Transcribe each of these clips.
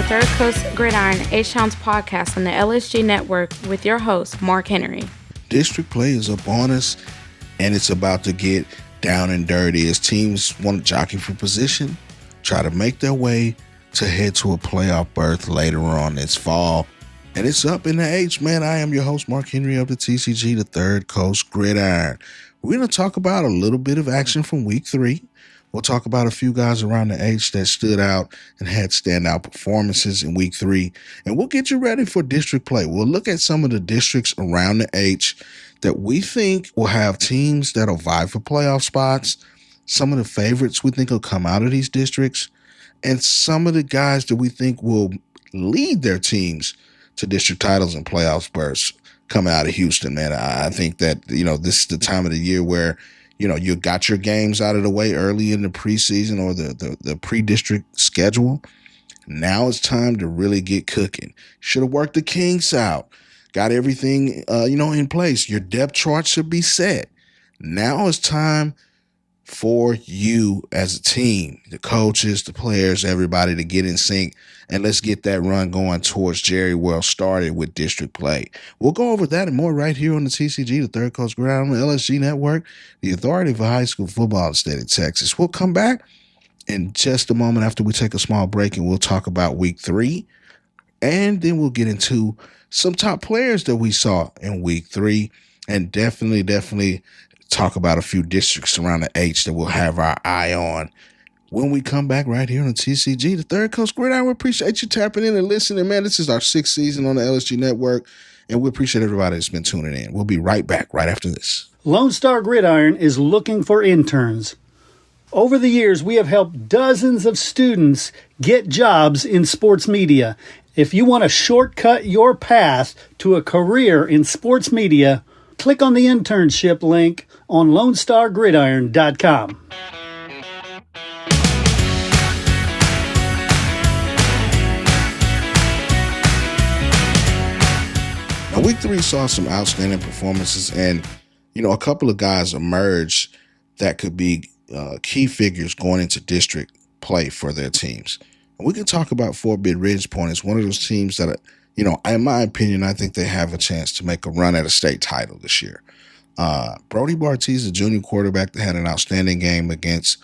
to Third Coast Gridiron, H-Town's podcast on the LSG Network with your host, Marc Henry. District play is up on us, and it's about to get down and dirty as teams want to jockey for position, try to make their way to head to a playoff berth later on this fall. And it's up in the H, man. I am your host, Marc Henry of the TCG, the Third Coast Gridiron. We're going to talk about a little bit of action from week 3. We'll talk about a few guys around the H that stood out and had standout performances in week 3. And we'll get you ready for district play. We'll look at some of the districts around the H that we think will have teams that'll vie for playoff spots, some of the favorites we think will come out of these districts, and some of the guys that we think will lead their teams to district titles and playoff berths coming out of Houston, man. I think that, this is the time of the year where, you got your games out of the way early in the preseason or the pre-district schedule. Now it's time to really get cooking. Should have worked the kinks out. Got everything, in place. Your depth chart should be set. Now it's time for you as a team, the coaches, the players, everybody to get in sync, and let's get that run going towards Jerry World started with district play. We'll go over that and more right here on the TCG, the Third Coast Gridiron, on the LSG Network, the authority for high school football in the state of Texas. We'll come back in just a moment after we take a small break, and we'll talk about week 3, and then we'll get into some top players that we saw in week 3, and definitely talk about a few districts around the H that we'll have our eye on when we come back right here on the TCG, the Third Coast Gridiron. We appreciate you tapping in and listening, man. This is our 6th season on the LSG Network, and we appreciate everybody that's been tuning in. We'll be right back right after this. Lone Star Gridiron is looking for interns. Over the years, we have helped dozens of students get jobs in sports media. If you want to shortcut your path to a career in sports media, click on the internship link on LoneStarGridiron.com. Now, week 3 saw some outstanding performances, and, a couple of guys emerged that could be key figures going into district play for their teams. And we can talk about Fort Bend Ridge Point as one of those teams that, in my opinion, I think they have a chance to make a run at a state title this year. Brody Bartiz, the junior quarterback, that had an outstanding game against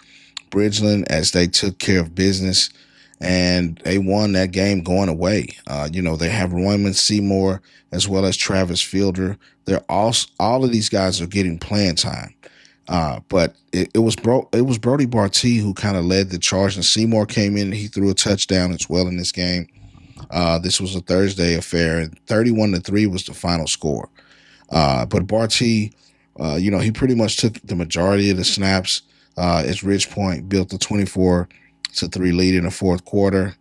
Bridgeland as they took care of business, and they won that game going away. They have Royman Seymour as well as Travis Fielder. They're all of these guys are getting playing time. But it was Brody Bartiz who kind of led the charge, and Seymour came in and he threw a touchdown as well in this game. This was a Thursday affair, and 31-3 was the final score. But Bartiz, he pretty much took the majority of the snaps as Ridge Point built the 24-3 lead in the fourth quarter.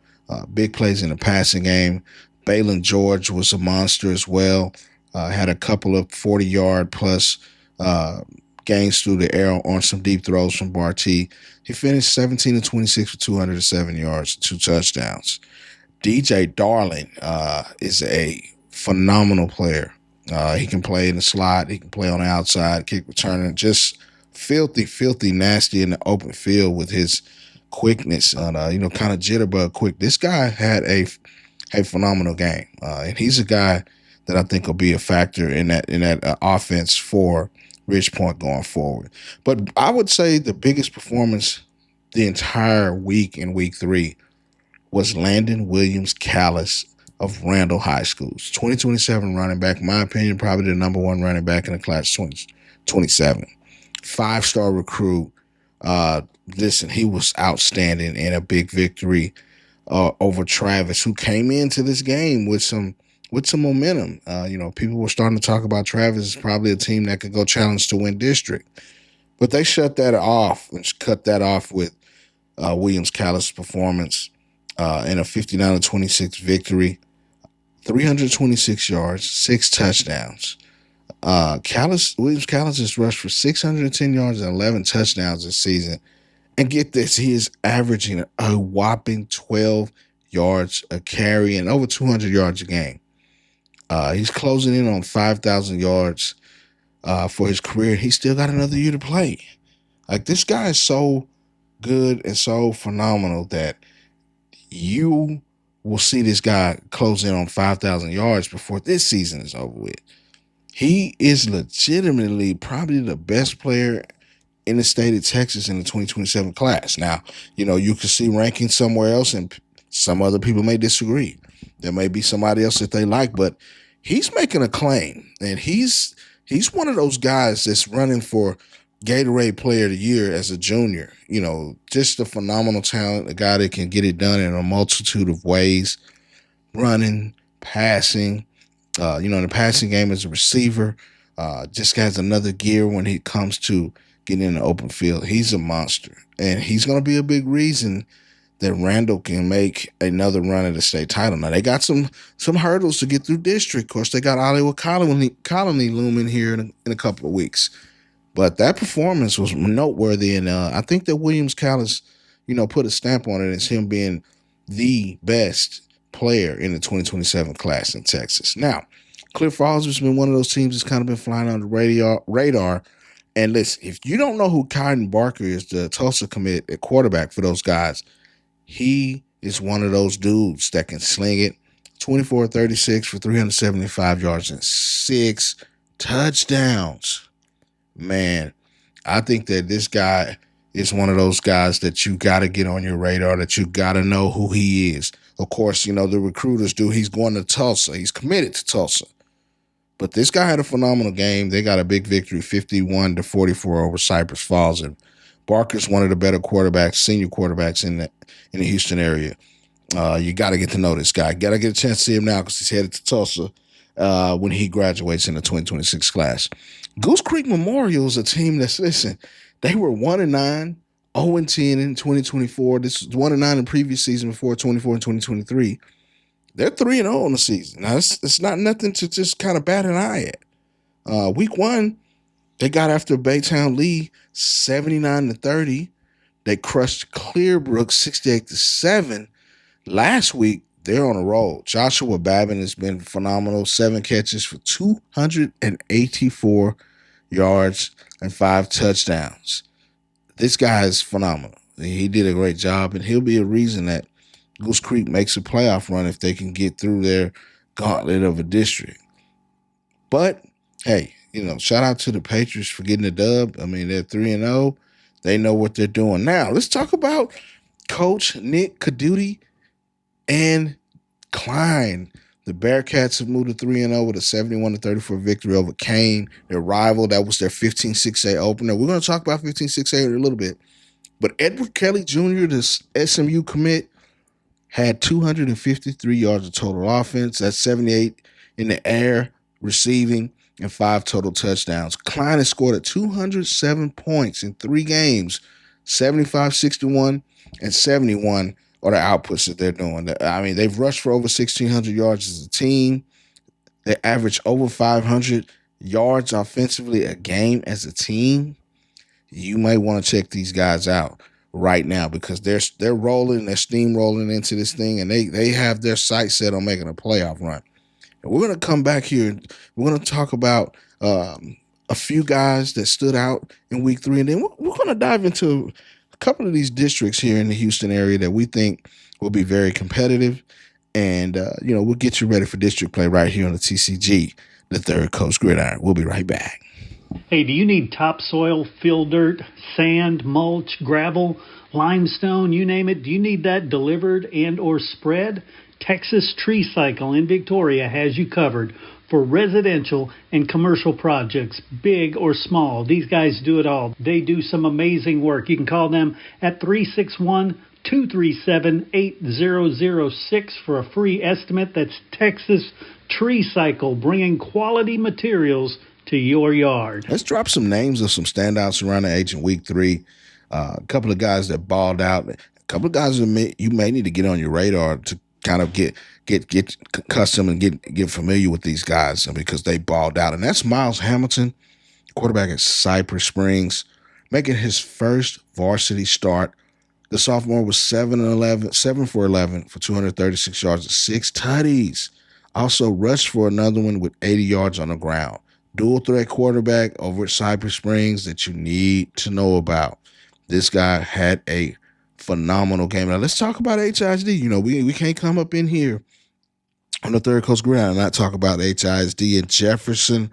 Big plays in the passing game. Balin George was a monster as well. Had a couple of 40-yard plus gains through the air on some deep throws from Bartiz. He finished 17-26 for 207 yards, 2 touchdowns. DJ Darling is a phenomenal player. He can play in the slot. He can play on the outside, kick returner. Just filthy nasty in the open field with his quickness and, kind of jitterbug quick. This guy had a phenomenal game. And he's a guy that I think will be a factor in that offense for Ridge Point going forward. But I would say the biggest performance the entire week in week 3 was Landon Williams Callis of Randall High School's 2027 running back. In my opinion, probably the number 1 running back in the class 2027. 5-star recruit. Listen, he was outstanding in a big victory over Travis, who came into this game with some momentum. People were starting to talk about Travis as probably a team that could go challenge to win district. But they shut that off and cut that off with Williams Callis' performance in a 59-26 victory. 326 yards, 6 touchdowns. Williams Callis has rushed for 610 yards and 11 touchdowns this season. And get this, he is averaging a whopping 12 yards a carry and over 200 yards a game. He's closing in on 5,000 yards for his career. He's still got another year to play. Like, this guy is so good and so phenomenal that you will see this guy close in on 5,000 yards before this season is over with. He is legitimately probably the best player in the state of Texas in the 2027 class. Now, you can see rankings somewhere else, and some other people may disagree. There may be somebody else that they like, but he's making a claim, and he's one of those guys that's running for Gatorade Player of the Year as a junior. Just a phenomenal talent, a guy that can get it done in a multitude of ways, running, passing, in the passing game as a receiver, just has another gear when it comes to getting in the open field. He's a monster, and he's going to be a big reason that Randall can make another run at the state title. Now, they got some hurdles to get through district. Of course, they got Hollywood Colony looming here in a couple of weeks. But that performance was noteworthy, and I think that Williams Callis, put a stamp on it as him being the best player in the 2027 class in Texas. Now, Clear Falls has been one of those teams that's kind of been flying on the radar. And listen, if you don't know who Kyden Barker is, the Tulsa commit at quarterback for those guys, he is one of those dudes that can sling it. 24-36 for 375 yards and 6 touchdowns. Man, I think that this guy is one of those guys that you got to get on your radar, that you got to know who he is. Of course, the recruiters do. He's going to Tulsa. He's committed to Tulsa. But this guy had a phenomenal game. They got a big victory, 51-44 over Cypress Falls. And Barker's one of the better quarterbacks, senior quarterbacks in the Houston area. You got to get to know this guy. Got to get a chance to see him now because he's headed to Tulsa when he graduates in the 2026 class. Goose Creek Memorial is a team that's, listen, they were 1-9, 0-10 in 2024. This was 1-9 in previous season before 24 and 2023. They're 3-0 on the season. Now, it's not nothing to just kind of bat an eye at. Week 1, they got after Baytown Lee 79-30. They crushed Clearbrook 68-7. Last week, they're on a roll. Joshua Babin has been phenomenal. 7 catches for 284 yards and 5 touchdowns. This guy is phenomenal. He did a great job, and he'll be a reason that Goose Creek makes a playoff run if they can get through their gauntlet of a district. But, hey, shout out to the Patriots for getting the dub. I mean, they're 3-0. They know what they're doing. Now, let's talk about Coach Nick Caduti and Klein. The Bearcats have moved to 3-0 with a 71-34 victory over Kane, their rival. That was their 15-6A opener. We're going to talk about 15-6A in a little bit. But Edward Kelly Jr., this SMU commit, had 253 yards of total offense. That's 78 in the air, receiving, and 5 total touchdowns. Klein has scored at 207 points in 3 games, 75, 61, and 71 are the outputs that they're doing. I mean, they've rushed for over 1,600 yards as a team. They average over 500 yards offensively a game as a team. You might want to check these guys out right now because they're rolling, they're steamrolling into this thing, and they have their sights set on making a playoff run. And we're going to come back here and we're going to talk about a few guys that stood out in week 3, and then we're going to dive into a couple of these districts here in the Houston area that we think will be very competitive, and we'll get you ready for district play right here on the TCG, the Third Coast Gridiron. We'll be right back. Hey, do you need topsoil, fill dirt, sand, mulch, gravel, limestone, you name it? Do you need that delivered and or spread? Texas Tree Cycle in Victoria has you covered for residential and commercial projects, big or small. These guys do it all. They do some amazing work. You can call them at 361-237-8006 for a free estimate. That's Texas Tree Cycle, bringing quality materials to your yard. Let's drop some names of some standouts around the age in week 3. A couple of guys that balled out. A couple of guys that you may need to get on your radar to kind of get accustomed and get familiar with these guys because they balled out. And that's Miles Hamilton, quarterback at Cypress Springs, making his first varsity start. The sophomore was 7 for 11 for 236 yards and 6 tutties. Also rushed for another one with 80 yards on the ground. Dual threat quarterback over at Cypress Springs that you need to know about. This guy had a phenomenal game. Now let's talk about HISD. You know, we can't come up in here on the Third Coast Gridiron and not talk about HISD and Jefferson.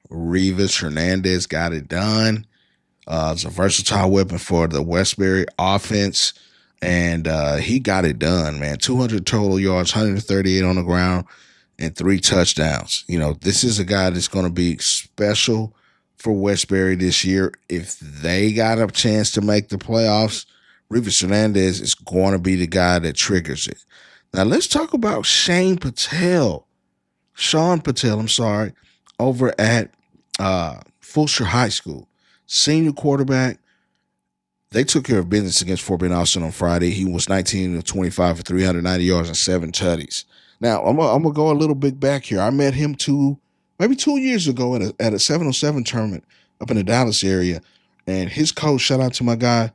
Rivas Hernandez got it done. It's a versatile weapon for the Westbury offense, and he got it done, man. 200 total yards, 138 on the ground, and 3 touchdowns. You know, this is a guy that's going to be special for Westbury this year. If they got a chance to make the playoffs, Rivas Hernandez is going to be the guy that triggers it. Now, let's talk about Sean Patel, over at Fulshear High School. Senior quarterback. They took care of business against Fort Bend Austin on Friday. He was 19 of 25 for 390 yards and 7 tutties. Now, I'm going to go a little bit back here. I met him maybe 2 years ago at a 707 tournament up in the Dallas area. And his coach, shout out to my guy,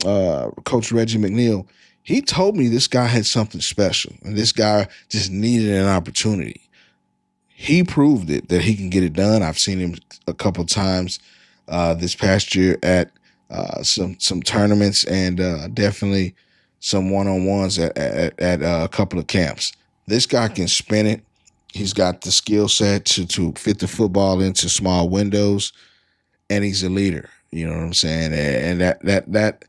Coach Reggie McNeil, he told me this guy had something special. And this guy just needed an opportunity. He proved it, that he can get it done. I've seen him a couple times this past year at some tournaments and definitely some one-on-ones at a couple of camps. This guy can spin it. He's got the skill set to fit the football into small windows, and he's a leader. You know what I'm saying? And that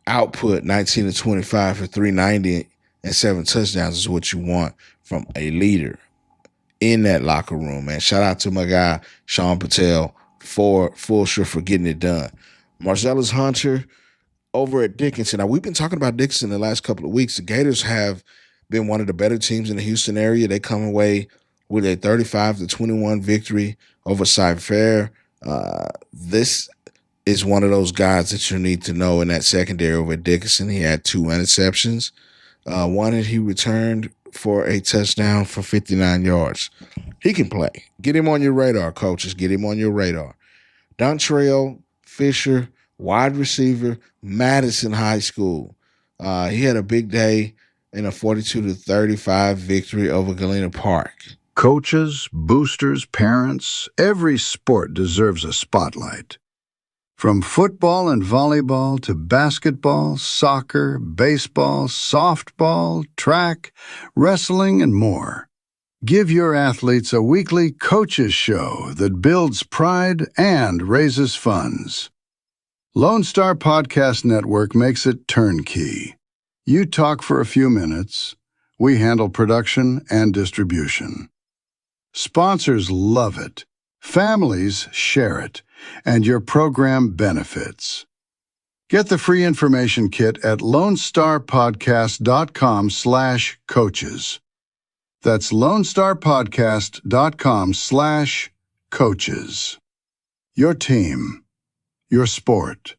output, 19 to 25 for 390 and 7 touchdowns, is what you want from a leader in that locker room, man. Shout out to my guy, Sean Patel, for Fulshear for getting it done. Marcellus Hunter over at Dickinson. Now, we've been talking about Dickinson the last couple of weeks. The Gators have been one of the better teams in the Houston area. They come away with a 35-21 victory over Cy-Fair. This is one of those guys that you need to know in that secondary over at Dickinson. He had 2 interceptions. One that he returned for a touchdown for 59 yards. He can play. Get him on your radar, coaches. Get him on your radar. Dontrell Fisher, wide receiver, Madison High School. He had a big day in a 42-35 victory over Galena Park. Coaches, boosters, parents, every sport deserves a spotlight. From football and volleyball to basketball, soccer, baseball, softball, track, wrestling, and more. Give your athletes a weekly coaches show that builds pride and raises funds. Lone Star Podcast Network makes it turnkey. You talk for a few minutes. We handle production and distribution. Sponsors love it. Families share it. And your program benefits. Get the free information kit at lonestarpodcast.com/coaches. That's lonestarpodcast.com/coaches. Your team, your sport,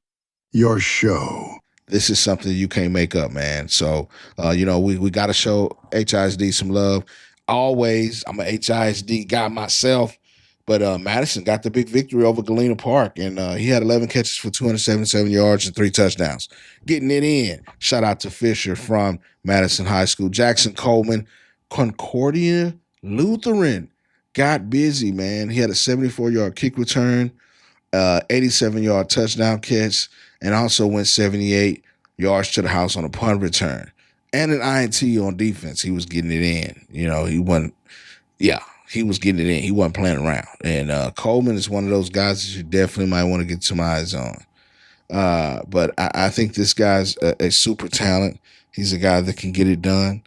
your show. This is something you can't make up, man. So, we got to show HISD some love. Always, I'm an HISD guy myself. But Madison got the big victory over Galena Park, and he had 11 catches for 277 yards and 3 touchdowns. Getting it in. Shout out to Fisher from Madison High School. Jackson Coleman, Concordia Lutheran, got busy, man. He had a 74-yard kick return, 87-yard touchdown catch, and also went 78 yards to the house on a punt return. And an INT on defense. He was getting it in. You know, he was getting it in. He wasn't playing around. And Coleman is one of those guys that you definitely might want to get some eyes on. But I think this guy's a super talent. He's a guy that can get it done.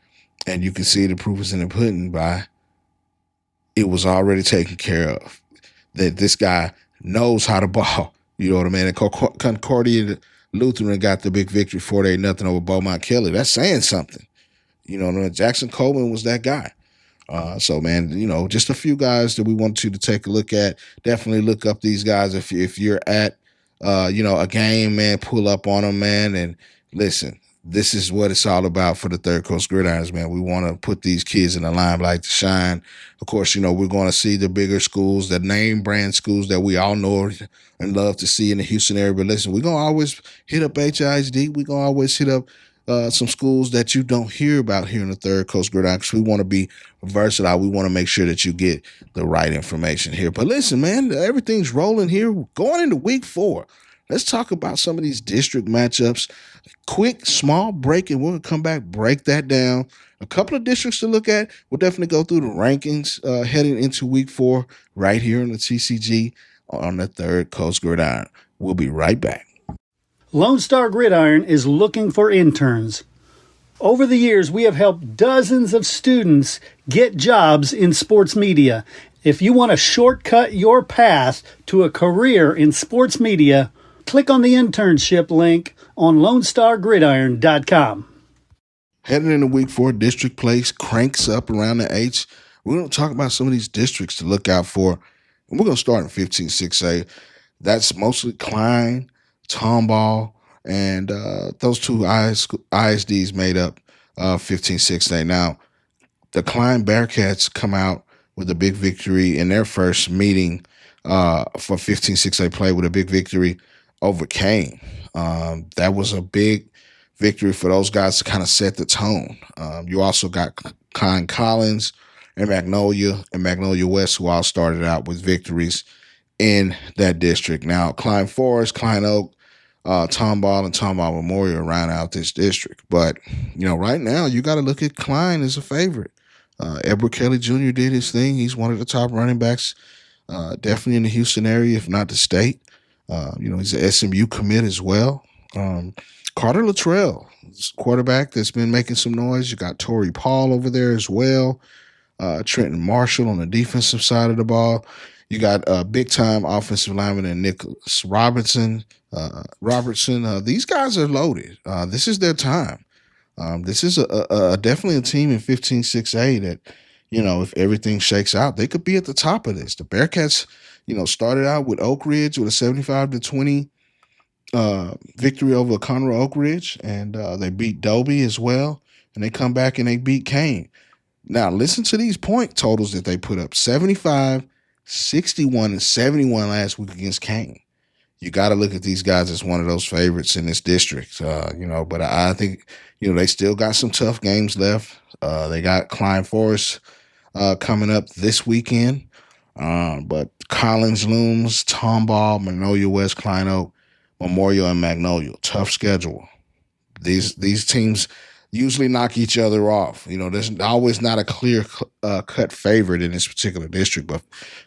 And you can see the proof is in the pudding by it was already taken care of. That this guy knows how to ball. You know what I mean? And Concordia Lutheran got the big victory 48-0 over Beaumont Kelly. That's saying something. You know, Jackson Coleman was that guy. So, man, just a few guys that we want you to take a look at. Definitely look up these guys if you're at, a game, man. Pull up on them, man, and listen. This is what it's all about for the Third Coast Gridirons, man. We want to put these kids in the limelight to shine. Of course, we're going to see the bigger schools, the name brand schools that we all know and love to see in the Houston area. But listen, we're going to always hit up HISD. We're going to always hit up some schools that you don't hear about here in the Third Coast Gridiron because we want to be versatile. We want to make sure that you get the right information here. But listen, man, everything's rolling here. Going into week 4. Let's talk about some of these district matchups. Quick, small break, and we're going to come back, break that down. A couple of districts to look at. We'll definitely go through the rankings heading into week 4 right here in the TCG on the Third Coast Gridiron. We'll be right back. Lone Star Gridiron is looking for interns. Over the years, we have helped dozens of students get jobs in sports media. If you want to shortcut your path to a career in sports media, click on the internship link on LoneStarGridiron.com. Heading into week 4, district place cranks up around the H. We're going to talk about some of these districts to look out for. And we're going to start in 15-6A. That's mostly Klein, Tomball, and those two ISDs made up 15-6A. Now, the Klein Bearcats come out with a big victory in their first meeting for 15-6A play with a big victory over Kane. That was a big victory for those guys to kind of set the tone. You also got Klein Collins and Magnolia West, who all started out with victories in that district. Now, Klein Forest, Klein Oak, Tomball, and Tomball Memorial round out this district. But, right now, you got to look at Klein as a favorite. Edward Kelly Jr. did his thing. He's one of the top running backs, definitely in the Houston area, if not the state. He's an SMU commit as well. Carter Luttrell, quarterback that's been making some noise. You got Torrey Paul over there as well. Trenton Marshall on the defensive side of the ball. You got big-time offensive lineman and Nicholas Robertson. These guys are loaded. This is their time. This is definitely a team in 15-6A that, if everything shakes out, they could be at the top of this. The Bearcats, started out with Oak Ridge with a 75-20 victory over Conroe Oak Ridge, and they beat Dobie as well, and they come back and they beat Kane. Now, listen to these point totals that they put up: 75, 61, and 71 last week against Kane. You got to look at these guys as one of those favorites in this district, but I think, they still got some tough games left. They got Klein Forest coming up this weekend, but Collins looms, Tomball, Magnolia West, Klein Oak, Memorial, and Magnolia. Tough schedule. These teams usually knock each other off. There's always not a clear cut favorite in this particular district. But,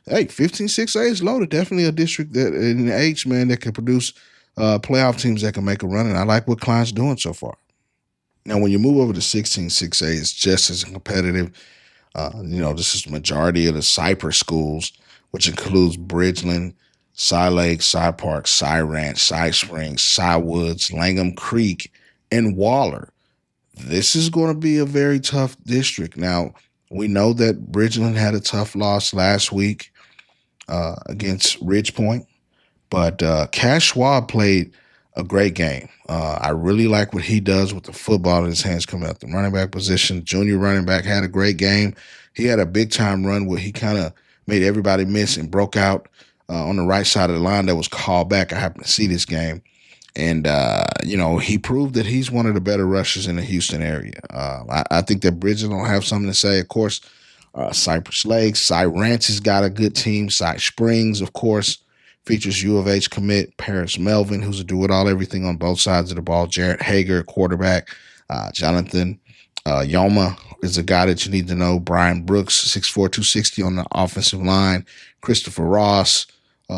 hey, 15-6A is loaded. Definitely a district that in the H, man, that can produce playoff teams that can make a run. And I like what Klein's doing so far. Now, when you move over to 16-6A, it's just as competitive. This is the majority of the Cypress schools, which includes Bridgeland, Cy Lake, Cy Park, Cy Ranch, Cy Springs, Cy Woods, Langham Creek, and Waller. This is going to be a very tough district. Now, we know that Bridgeland had a tough loss last week against Ridge Point, but Cash Schwab played a great game. I really like what he does with the football in his hands coming out the running back position. Junior running back had a great game. He had a big-time run where he kind of made everybody miss and broke out on the right side of the line that was called back. I happened to see this game. And, he proved that he's one of the better rushers in the Houston area. I think that Bridget will have something to say. Of course, Cypress Lakes, Cy Ranch has got a good team. Cy Springs, of course, features U of H commit Paris Melvin, who's a do-it-all everything on both sides of the ball. Jarrett Hager, quarterback. Jonathan Yoma is a guy that you need to know. Brian Brooks, 6'4", 260 on the offensive line. Christopher Ross,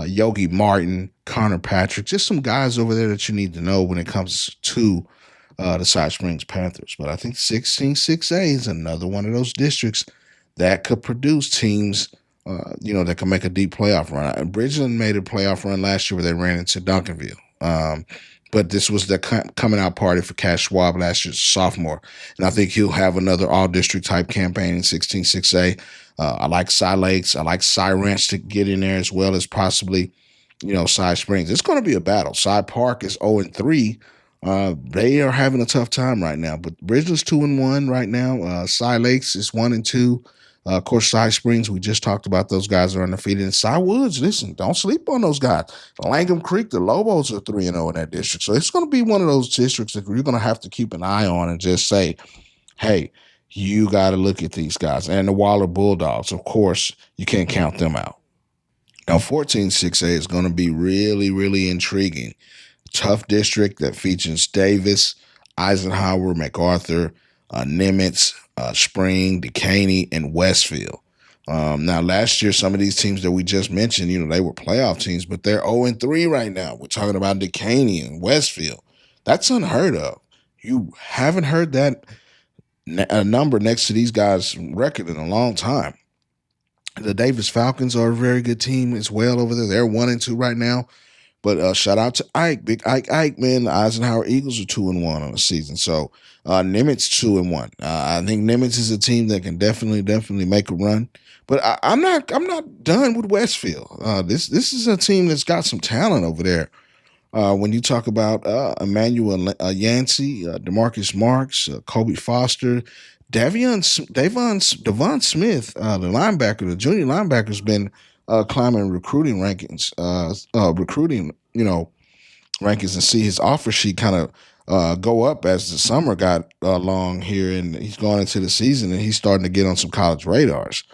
Yogi Martin, Connor Patrick, just some guys over there that you need to know when it comes to the Cy Springs Panthers. But I think 16-6A is another one of those districts that could produce teams, that can make a deep playoff run. And Bridgeland made a playoff run last year where they ran into Duncanville. But this was the coming out party for Cash Schwab last year as a sophomore. And I think he'll have another all-district type campaign in 16-6A. I like Cy Lakes. I like Cy Ranch to get in there as well as possibly, Cy Springs. It's going to be a battle. Cy Park is 0-3. They are having a tough time right now. But Bridgeland's 2-1 right now. Cy Lakes is 1-2. Of course, Cy Springs, we just talked about those guys are undefeated. And Cy Woods, listen, don't sleep on those guys. Langham Creek, the Lobos are 3-0 in that district. So it's going to be one of those districts that you're going to have to keep an eye on and just say, hey, you got to look at these guys. And the Waller Bulldogs, of course, you can't count them out. Now, 14-6A is going to be really, really intriguing. tough district that features Davis, Eisenhower, MacArthur, Nimitz, Spring, Decaney, and Westfield. Now, last year, some of these teams that we just mentioned, they were playoff teams, but they're 0-3 right now. We're talking about Decaney and Westfield. That's unheard of. You haven't heard that number next to these guys' record in a long time. The Davis Falcons are a very good team as well over there. They're 1-2 right now. But shout out to Ike, Big Ike, man. The Eisenhower Eagles are 2-1 on the season. So Nimitz 2-1. I think Nimitz is a team that can definitely make a run. But I'm not done with Westfield. This is a team that's got some talent over there. When you talk about Emmanuel Yancey, DeMarcus Marks, Kobe Foster, Devon Smith, the linebacker, the junior linebacker, has been climbing recruiting rankings, rankings, and see his offer sheet kind of go up as the summer got long here, and he's going into the season, and he's starting to get on some college radars.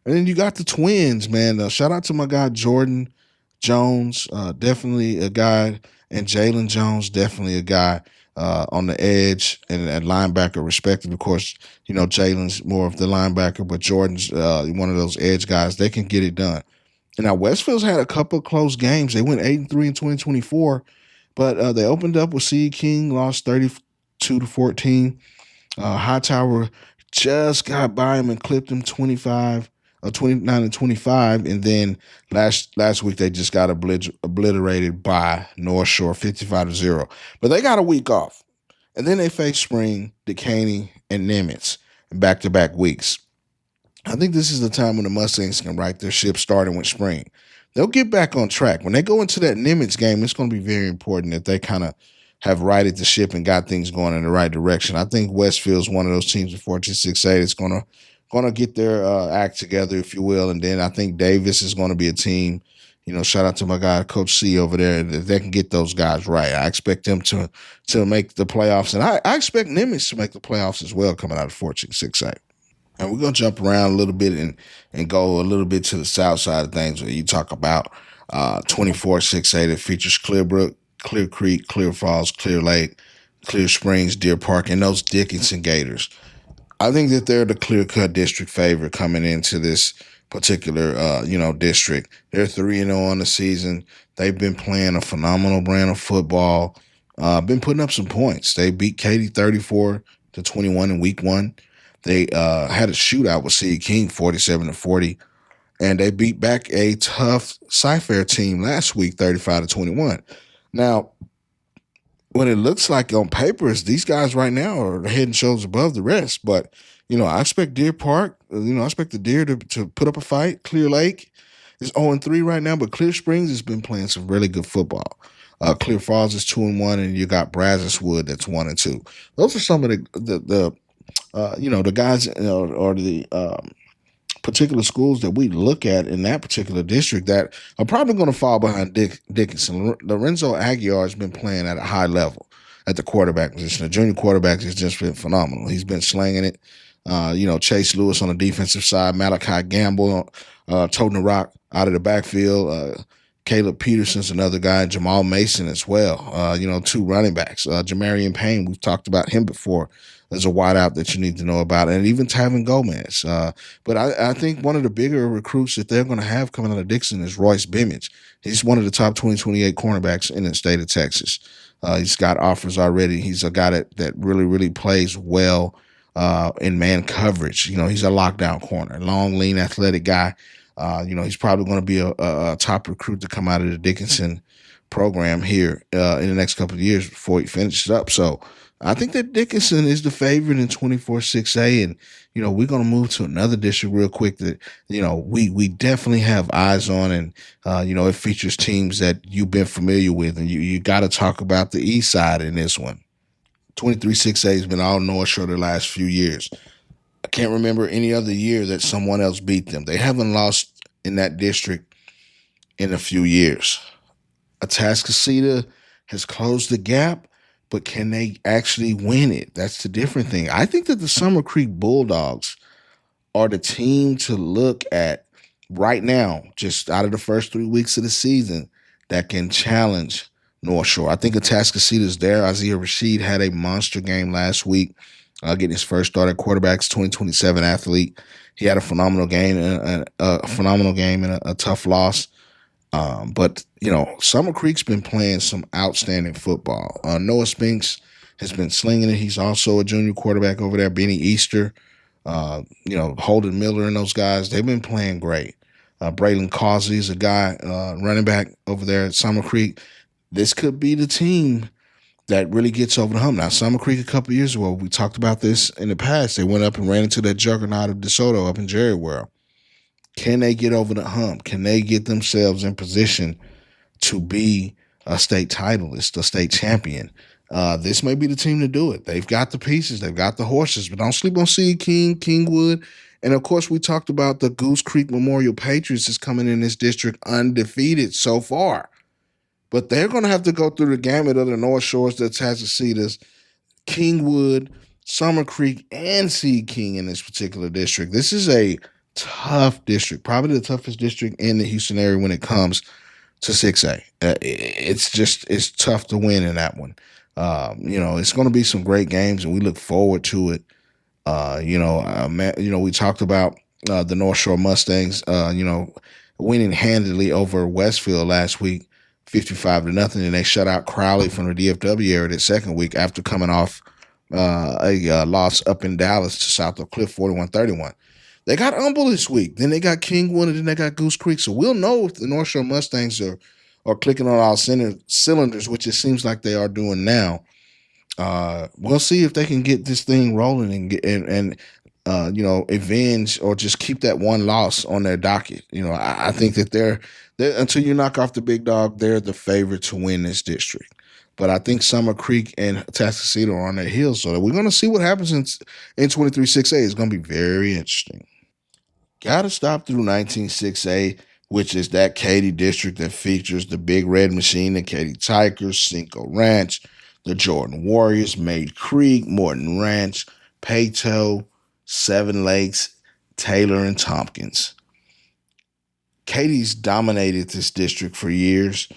And then you got the twins, man. Shout out to my guy Jordan Jones, definitely a guy, and Jalen Jones, definitely a guy on the edge and linebacker, respectively. Of course, Jalen's more of the linebacker, but Jordan's one of those edge guys. They can get it done. And now Westfield's had a couple of close games. They went 8-3 in 2024, but they opened up with C. King, lost 32-14. Hightower just got by him and clipped him 29-25, and then last week they just got obliterated by North Shore 55-0. But they got a week off, and then they face Spring, Decaney, and Nimitz in back-to-back weeks. I think this is the time when the Mustangs can right their ship, starting with Spring. They'll get back on track. When they go into that Nimitz game, it's going to be very important that they kind of have righted the ship and got things going in the right direction. I think Westfield's one of those teams in 14-6A that's going to get their act together, if you will. And then I think Davis is going to be a team, shout out to my guy, Coach C over there, that they can get those guys right. I expect them to make the playoffs. And I expect Nimitz to make the playoffs as well coming out of 14-6A. And we're going to jump around a little bit and go a little bit to the south side of things where you talk about 24-6A that features Clearbrook, Clear Creek, Clear Falls, Clear Lake, Clear Springs, Deer Park, and those Dickinson Gators. I think that they're the clear-cut district favorite coming into this particular, district. They're 3-0 on the season. They've been playing a phenomenal brand of football, been putting up some points. They beat Katy 34-21 in week 1. They had a shootout with C. King 47-40, and they beat back a tough Cy-Fair team last week 35-21. Now, what it looks like on paper is these guys right now are head and shoulders above the rest. But, I expect Deer Park, I expect the Deer to put up a fight. Clear Lake is 0-3 right now, but Clear Springs has been playing some really good football. Clear Falls is 2-1, and you got Brazos Wood that's 1-2. Those are some of the guys or the particular schools that we look at in that particular district that are probably going to fall behind Dickinson. Lorenzo Aguiar has been playing at a high level at the quarterback position. The junior quarterback has just been phenomenal. He's been slinging it. Chase Lewis on the defensive side, Malachi Gamble, toting the rock out of the backfield. Caleb Peterson's another guy, Jamal Mason as well. 2 running backs. Jamarian Payne, we've talked about him before. There's a wideout that you need to know about, and even Tavin Gomez. But I think one of the bigger recruits that they're going to have coming out of Dixon is Royce Bimage. He's one of the top 2028 cornerbacks in the state of Texas. He's got offers already. He's a guy that really plays well in man coverage. He's a lockdown corner, long, lean, athletic guy. He's probably going to be a top recruit to come out of the Dickinson program here in the next couple of years before he finishes up. So I think that Dickinson is the favorite in 24-6A, and we're going to move to another district real quick that we definitely have eyes on, and it features teams that you've been familiar with, and you got to talk about the east side in this one. 23-6A has been all North Shore the last few years. I can't remember any other year that someone else beat them. They haven't lost in that district in a few years. Atascocita has closed the gap, but can they actually win it? That's the different thing. I think that the Summer Creek Bulldogs are the team to look at right now, just out of the first 3 weeks of the season, that can challenge North Shore. I think Atascocita's there. Isaiah Rashid had a monster game last week, getting his first start at quarterback. 2027 athlete. He had a phenomenal game, and a tough loss. But Summer Creek's been playing some outstanding football. Noah Spinks has been slinging it. He's also a junior quarterback over there. Benny Easter, Holden Miller and those guys, they've been playing great. Braylon Causey is a guy, running back over there at Summer Creek. This could be the team that really gets over the hump. Now, Summer Creek a couple years ago, we talked about this in the past. They went up and ran into that juggernaut of DeSoto up in Jerry World. Can they get over the hump? Can they get themselves in position to be a state titleist, a state champion? This may be the team to do it. They've got the pieces. They've got the horses. But don't sleep on Seed King, Kingwood. And, of course, we talked about the Goose Creek Memorial Patriots is coming in this district undefeated so far. But they're going to have to go through the gamut of the North Shores, the Atascocitas, Kingwood, Summer Creek, and Seed King in this particular district. This is a tough district, probably the toughest district in the Houston area when it comes to 6A. It's tough to win in that one. It's going to be some great games, and we look forward to it. We talked about the North Shore Mustangs, winning handily over Westfield last week, 55-0, and they shut out Crowley from the DFW area the second week after coming off a loss up in Dallas to South Oak Cliff, 41-31. They got Humble this week. Then they got Kingwood, and then they got Goose Creek. So we'll know if the North Shore Mustangs are clicking on all cylinders, which it seems like they are doing now. We'll see if they can get this thing rolling and avenge or just keep that one loss on their docket. I think that they're until you knock off the big dog, they're the favorite to win this district. But I think Summer Creek and Atascocita are on their heels. So we're going to see what happens in 23-6A. It's going to be very interesting. Got to stop through 19-6A, which is that Katy district that features the Big Red Machine, the Katy Tigers, Cinco Ranch, the Jordan Warriors, Maid Creek, Morton Ranch, Peyto, Seven Lakes, Taylor, and Tompkins. Katy's dominated this district for years.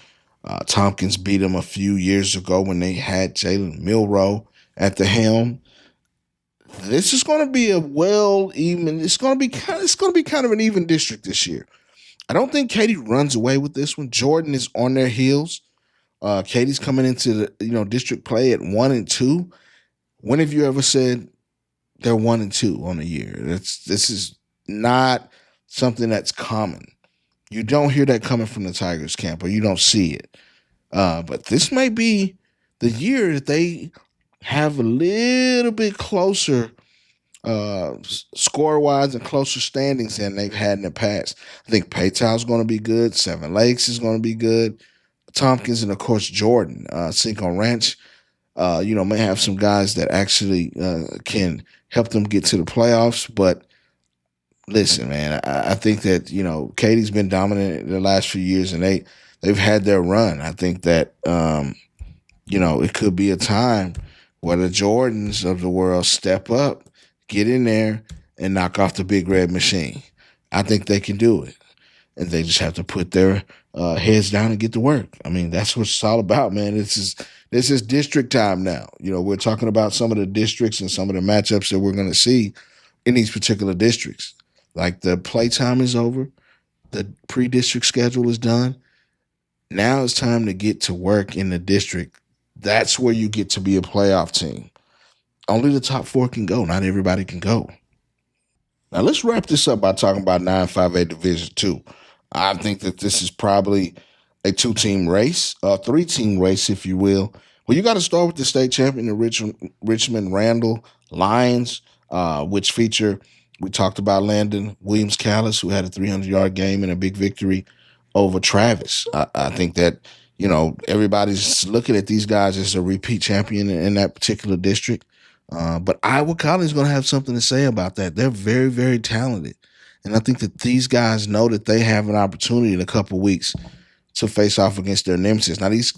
Tompkins beat them a few years ago when they had Jalen Milroe at the helm. This is going to be it's going to be kind of an even district this year. I don't think Katy runs away with this one. Jordan is on their heels. Katy's coming into the district play at 1-2. When have you ever said they're 1-2 on the year? This is not something that's common. You don't hear that coming from the Tigers camp, or you don't see it. But this may be the year that they have a little bit closer score-wise and closer standings than they've had in the past. I think Paytow's going to be good. Seven Lakes is going to be good. Tompkins and, of course, Jordan. Cinco Ranch, may have some guys that actually can help them get to the playoffs. But listen, man, I think that, Katy's been dominant the last few years, and they've had their run. I think that, it could be a time where the Jordans of the world step up, get in there, and knock off the Big Red Machine. I think they can do it. And they just have to put their heads down and get to work. I mean, that's what it's all about, man. This is district time now. We're talking about some of the districts and some of the matchups that we're going to see in these particular districts. Like, the playtime is over. The pre-district schedule is done. Now it's time to get to work in the district. That's where you get to be a playoff team. Only the top 4 can go. Not everybody can go. Now, let's wrap this up by talking about 9-5A Division II. I think that this is probably a 2-team race, a 3-team race, if you will. Well, you got to start with the state champion, the Richmond Randall Lions, which feature, we talked about Landon Williams-Callis, who had a 300-yard game and a big victory over Travis. I think that, everybody's looking at these guys as a repeat champion in that particular district. But Iowa College is going to have something to say about that. They're very, very talented. And I think that these guys know that they have an opportunity in a couple of weeks to face off against their nemesis. Now, these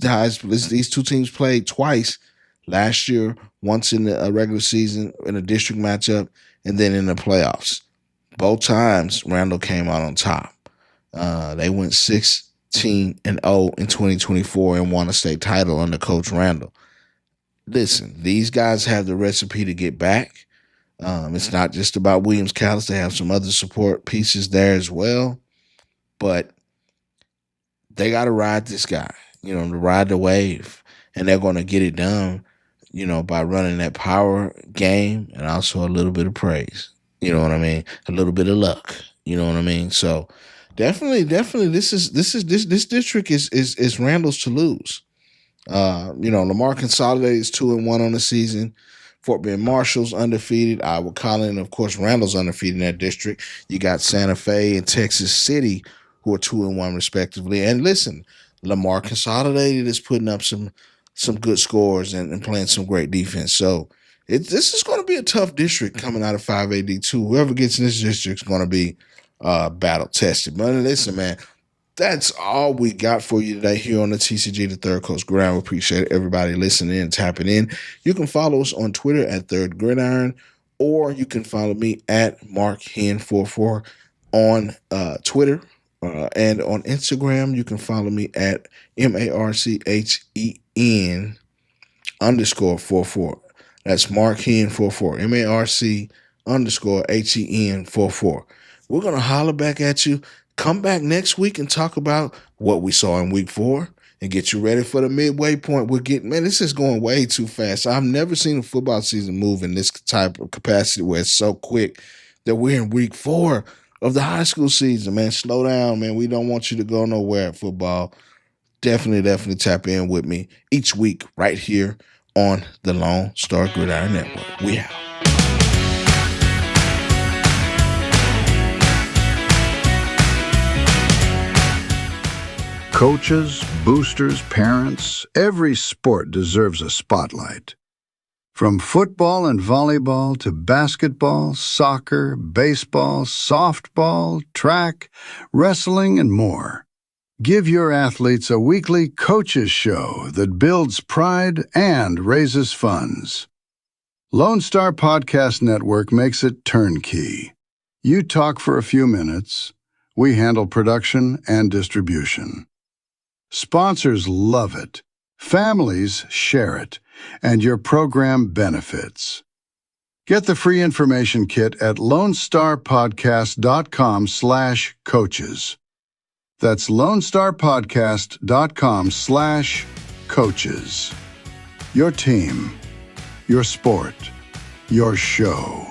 two teams played twice last year, once in the regular season in a district matchup, and then in the playoffs. Both times, Randall came out on top. They went 6 in 2024 and won a state title under Coach Randall. Listen, these guys have the recipe to get back. It's not just about Williams Callis. They have some other support pieces there as well. But they got to ride this guy, to ride the wave. And they're going to get it done, by running that power game and also a little bit of praise. You know what I mean? A little bit of luck. You know what I mean? So definitely, this district is Randall's to lose. Lamar Consolidated is 2-1 on the season. Fort Bend Marshall's undefeated. Iowa Collin, of course, Randall's undefeated in that district. You got Santa Fe and Texas City, who are 2-1 respectively. And listen, Lamar Consolidated is putting up some good scores and playing some great defense. So this is going to be a tough district coming out of 5AD2. Whoever gets in this district is going to be battle tested. But listen, man, that's all we got for you today here on the TCG, the Third Coast Gridiron. We appreciate everybody listening and tapping in. You can follow us on Twitter at Third Gridiron, or you can follow me at MarkHen44 on Twitter. And on Instagram, you can follow me at MarcHen_44. That's MarcHen44. MarcHen44. We're going to holler back at you. Come back next week and talk about what we saw in week 4 and get you ready for the midway point. This is going way too fast. I've never seen a football season move in this type of capacity where it's so quick that we're in week 4 of the high school season, man. Slow down, man. We don't want you to go nowhere at football. Definitely tap in with me each week right here on the Lone Star Gridiron Network. We out. Coaches, boosters, parents, every sport deserves a spotlight. From football and volleyball to basketball, soccer, baseball, softball, track, wrestling, and more. Give your athletes a weekly coaches show that builds pride and raises funds. Lone Star Podcast Network makes it turnkey. You talk for a few minutes. We handle production and distribution. Sponsors love it. Families share it. And your program benefits. Get the free information kit at LoneStarPodcast.com/coaches. That's LoneStarPodcast.com/coaches. Your team, your sport, your show.